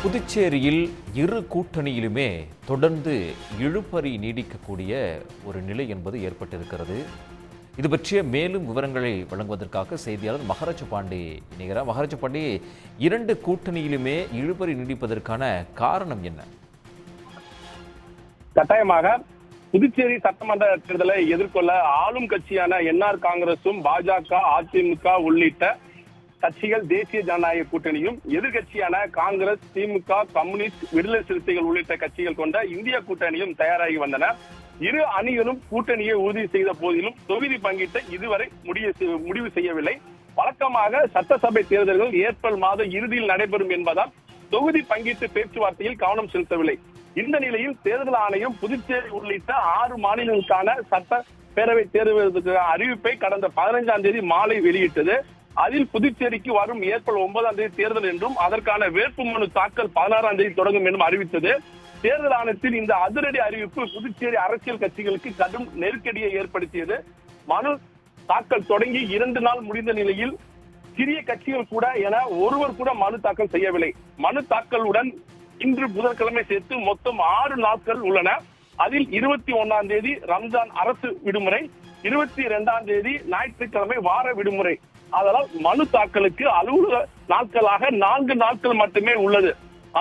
புதுச்சேரியில் இரு கூட்டணியிலுமே தொடர்ந்து இழுபறி நீடிக்கக்கூடிய ஒரு நிலை என்பது ஏற்பட்டிருக்கிறது. இது பற்றிய மேலும் விவரங்களை வழங்குவதற்காக செய்தியாளர் மகாராஜ பாண்டே இணைகிறார். மகாராஜ பாண்டே, இரண்டு கூட்டணியிலுமே இழுபறி நீடிப்பதற்கான காரணம் என்ன? கட்டாயமாக புதுச்சேரி சட்டமன்ற தேர்தலை எதிர்கொள்ள ஆளும் கட்சியான என்ஆர் காங்கிரசும் பாஜக, அதிமுக உள்ளிட்ட கட்சிகள் தேசிய ஜனநாயக கூட்டணியும், எதிர்கட்சியான காங்கிரஸ், திமுக, கம்யூனிஸ்ட், விடுதலை சிறுத்தைகள் உள்ளிட்ட கட்சிகள் கொண்ட இந்திய கூட்டணியும் தயாராகி வந்தன. இரு அணிகளும் கூட்டணியை உறுதி செய்த போதிலும் தொகுதி பங்கீட்டை இதுவரை முடிவு செய்யவில்லை. வழக்கமாக சட்டசபை தேர்தல்கள் ஏப்ரல் மாத இறுதியில் நடைபெறும் என்பதால் தொகுதி பங்கீட்டு பேச்சுவார்த்தையில் கவனம் செலுத்தவில்லை. இந்த நிலையில் தேர்தல் ஆணையம் புதுச்சேரி உள்ளிட்ட 6 மாநிலங்களுக்கான சட்டப்பேரவை தேர்தலுக்கான அறிவிப்பை கடந்த 15ஆம் தேதி மாலை வெளியிட்டது. அதில் புதுச்சேரிக்கு வரும் ஏப்ரல் 9ஆம் தேதி தேர்தல் என்றும் அதற்கான வேட்புமனு தாக்கல் 16ஆம் தேதி தொடங்கும் என்றும் அறிவித்தது. தேர்தல் ஆணையத்தின் இந்த அதிரடி அறிவிப்பு புதுச்சேரி அரசியல் கட்சிகளுக்கு கடும் நெருக்கடியை ஏற்படுத்தியது. மனு தாக்கல் தொடங்கி 2 நாள் முடிந்த நிலையில் சிறிய கட்சிகள் கூட என ஒருவர் கூட மனு தாக்கல் செய்யவில்லை. மனு தாக்கலுடன் இன்று புதன்கிழமை சேர்த்து மொத்தம் 6 நாட்கள் உள்ளன. அதில் 21ஆம் தேதி ரம்ஜான் அரசு விடுமுறை, 22ஆம் தேதி ஞாயிற்றுக்கிழமை வார விடுமுறை. அதனால் மனு தாக்கலுக்கு அலுவலக நாட்களாக 4 நாட்கள் மட்டுமே உள்ளது.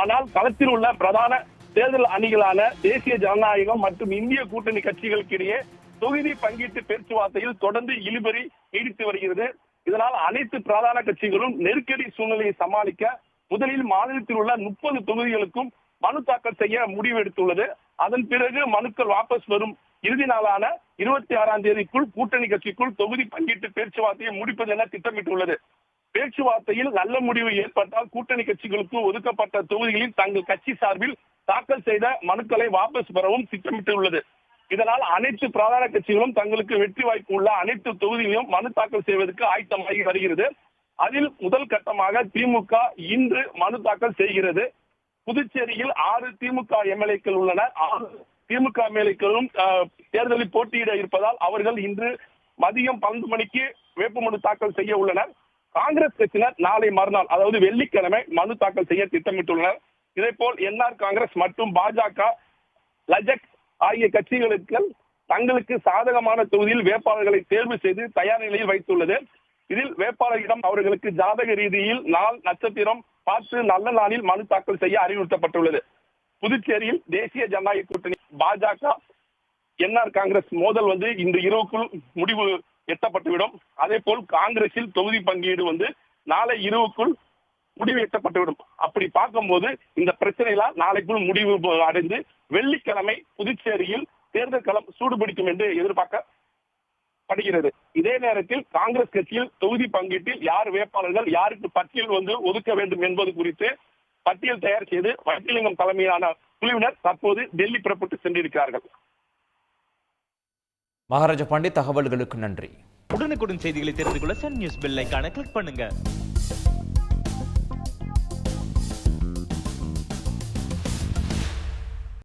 ஆனால் களத்தில் உள்ள பிரதான தேர்தல் அணிகளான தேசிய ஜனநாயகம் மற்றும் இந்திய கூட்டணி கட்சிகளுக்கு இடையே தொகுதி பங்கீட்டு பேச்சுவார்த்தையில் தொடர்ந்து இழுபறி நீடித்து வருகிறது. இதனால் அனைத்து பிரதான கட்சிகளும் நெருக்கடி சூழ்நிலையை சமாளிக்க முதலில் மாநிலத்தில் உள்ள 30 தொகுதிகளுக்கும் மனு தாக்கல் செய்ய முடிவு எடுத்துள்ளது. அதன் பிறகு மனுக்கள் வாபஸ் வரும் இறுதி நாளான 26ஆம் தேதிக்குள் கூட்டணி கட்சிக்குள் தொகுதி பங்கீட்டு பேச்சுவார்த்தையை முடிப்பது என திட்டமிட்டுள்ளது. பேச்சுவார்த்தையில் நல்ல முடிவு ஏற்பட்டால் கூட்டணி கட்சிகளுக்கு ஒதுக்கப்பட்ட தொகுதிகளில் தங்கள் கட்சி சார்பில் தாக்கல் செய்த மனுக்களை வாபஸ் பெறவும் திட்டமிட்டுள்ளது. இதனால் அனைத்து பிரதான கட்சிகளும் தங்களுக்கு வெற்றி வாய்ப்பு உள்ள அனைத்து தொகுதிகளிலும் மனு தாக்கல் செய்வதற்கு ஆயத்தமாகி வருகிறது. அதில் முதல் கட்டமாக திமுக இன்று மனு தாக்கல் செய்கிறது. புதுச்சேரியில் 6 திமுக எம்எல்ஏக்கள் உள்ளன. 6 திமுக எம்எல்ஏக்களும் தேர்தலில் போட்டியிட இருப்பதால் அவர்கள் இன்று மதியம் 12 மணிக்கு வேட்புமனு தாக்கல் செய்ய உள்ளனர். காங்கிரஸ் கட்சியினர் நாளை மறுநாள், அதாவது வெள்ளிக்கிழமை மனு தாக்கல் செய்ய திட்டமிட்டுள்ளனர். இதேபோல் என்ஆர் காங்கிரஸ் மற்றும் பாஜக, லஜக் ஆகிய கட்சிகளுக்கு தங்களுக்கு சாதகமான தொகுதியில் வேட்பாளர்களை தேர்வு செய்து தயார் நிலையில் வைத்துள்ளது. இதில் வேட்பாளரிடம் அவர்களுக்கு ஜாதக ரீதியில் நாள் நட்சத்திரம் பார்த்து நல்ல நாளில் மனு தாக்கல் செய்ய அறிவுறுத்தப்பட்டுள்ளது. புதுச்சேரியில் தேசிய ஜனநாயக கூட்டணி பாஜக, என்ஆர் காங்கிரஸ் மோதல் இன்று இரவுக்குள் முடிவு எட்டப்பட்டுவிடும். அதே போல் காங்கிரஸில் தொகுதி பங்கீடு நாளை இரவுக்குள் முடிவு எட்டப்பட்டுவிடும். அப்படி பார்க்கும்போது இந்த பிரச்சனைலாம் நாளைக்குள் முடிவு அடைந்து வெள்ளிக்கிழமை புதுச்சேரியில் தேர்தல் களம் சூடுபிடிக்கும் என்று எதிர்பார்க்கப்படுகிறது. இதே நேரத்தில் காங்கிரஸ் கட்சியில் தொகுதி பங்கீட்டில் யார் வேட்பாளர்கள், யாருக்கு பட்டியல் ஒதுக்க வேண்டும் என்பது குறித்து பட்டியல் தயார் செய்து வைத்திலிங்கம் தலைமையிலான குழுவினர் தற்போது டெல்லி புறப்பட்டு சென்றிருக்கிறார்கள். மகாராஜ பாண்டே, தகவல்களுக்கு நன்றி. உடனுக்குடன் செய்திகளை தெரிந்து கொள்ள சன் நியூஸ் பெல் ஐகானை கிளிக் பண்ணுங்க.